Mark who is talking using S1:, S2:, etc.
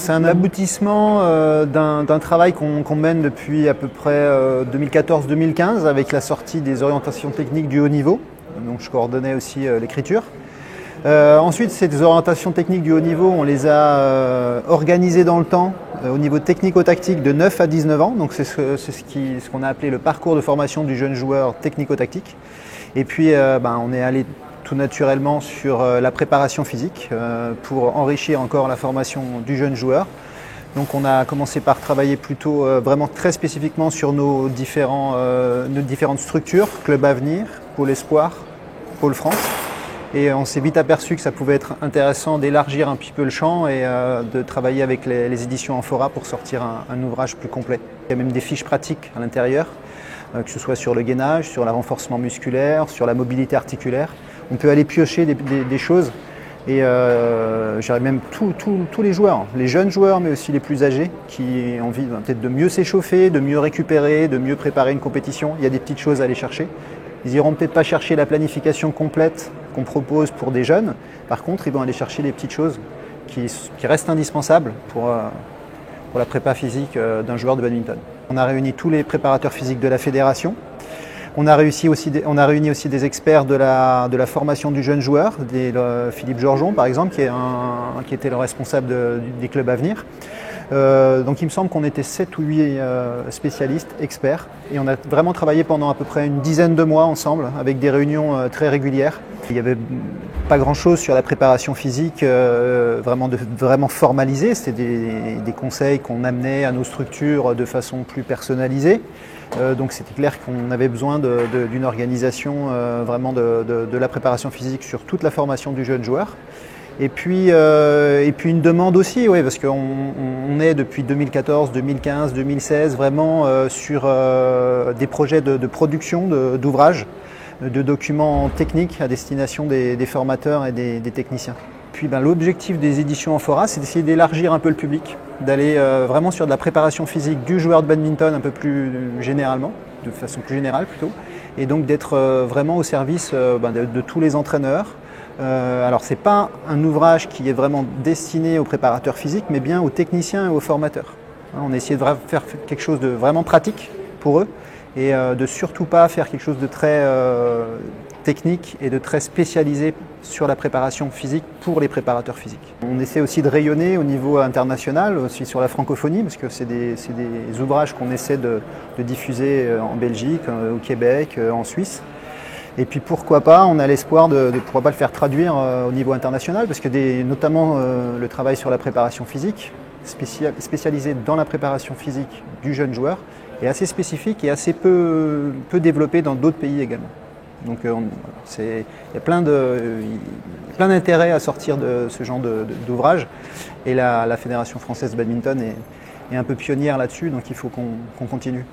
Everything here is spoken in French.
S1: C'est un aboutissement d'un travail qu'on mène depuis à peu près 2014-2015 avec la sortie des orientations techniques du haut niveau. Donc je coordonnais aussi l'écriture. Ensuite, ces orientations techniques du haut niveau, on les a organisées dans le temps au niveau technico-tactique de 9 à 19 ans. Donc c'est ce qu'on a appelé le parcours de formation du jeune joueur technico-tactique. Et puis on est allé tout naturellement sur la préparation physique pour enrichir encore la formation du jeune joueur. Donc on a commencé par travailler plutôt vraiment très spécifiquement sur nos différentes structures, Club Avenir, Pôle Espoir, Pôle France. Et on s'est vite aperçu que ça pouvait être intéressant d'élargir un petit peu le champ et de travailler avec les éditions Amphora pour sortir un ouvrage plus complet. Il y a même des fiches pratiques à l'intérieur, que ce soit sur le gainage, sur le renforcement musculaire, sur la mobilité articulaire. On peut aller piocher des choses et j'irais même tous les joueurs, les jeunes joueurs mais aussi les plus âgés qui ont envie peut-être de mieux s'échauffer, de mieux récupérer, de mieux préparer une compétition. Il y a des petites choses à aller chercher. Ils iront peut-être pas chercher la planification complète qu'on propose pour des jeunes. Par contre, ils vont aller chercher les petites choses qui restent indispensables pour la prépa physique d'un joueur de badminton. On a réuni tous les préparateurs physiques de la fédération. On a réuni aussi des experts de la formation du jeune joueur, Philippe Georgeon par exemple, qui était le responsable des clubs à venir. Donc il me semble qu'on était 7 ou 8 spécialistes, experts, et on a vraiment travaillé pendant à peu près une dizaine de mois ensemble, avec des réunions très régulières. Il n'y avait pas grand-chose sur la préparation physique vraiment formalisée, c'était des conseils qu'on amenait à nos structures de façon plus personnalisée. Donc c'était clair qu'on avait besoin d'une organisation vraiment de la préparation physique sur toute la formation du jeune joueur. Et puis une demande aussi, ouais, parce qu'on est depuis 2014, 2015, 2016 vraiment sur des projets de production d'ouvrages, de documents techniques à destination des formateurs et des techniciens. Puis l'objectif des éditions Amphora, c'est d'essayer d'élargir un peu le public, d'aller vraiment sur de la préparation physique du joueur de badminton un peu plus généralement, de façon plus générale plutôt, et donc d'être vraiment au service de tous les entraîneurs. Alors c'est pas un ouvrage qui est vraiment destiné aux préparateurs physiques, mais bien aux techniciens et aux formateurs. On a essayé de faire quelque chose de vraiment pratique pour eux et de surtout pas faire quelque chose de très technique et de très spécialisé sur la préparation physique pour les préparateurs physiques. On essaie aussi de rayonner au niveau international, aussi sur la francophonie, parce que c'est des ouvrages qu'on essaie de diffuser en Belgique, au Québec, en Suisse. Et puis pourquoi pas, on a l'espoir de pourquoi pas le faire traduire au niveau international, parce que notamment le travail sur la préparation physique, spécialisé dans la préparation physique du jeune joueur, est assez spécifique et assez peu développé dans d'autres pays également. Donc il y a plein d'intérêt à sortir de ce genre d'ouvrage, et la Fédération française de badminton est un peu pionnière là-dessus, donc il faut qu'on continue.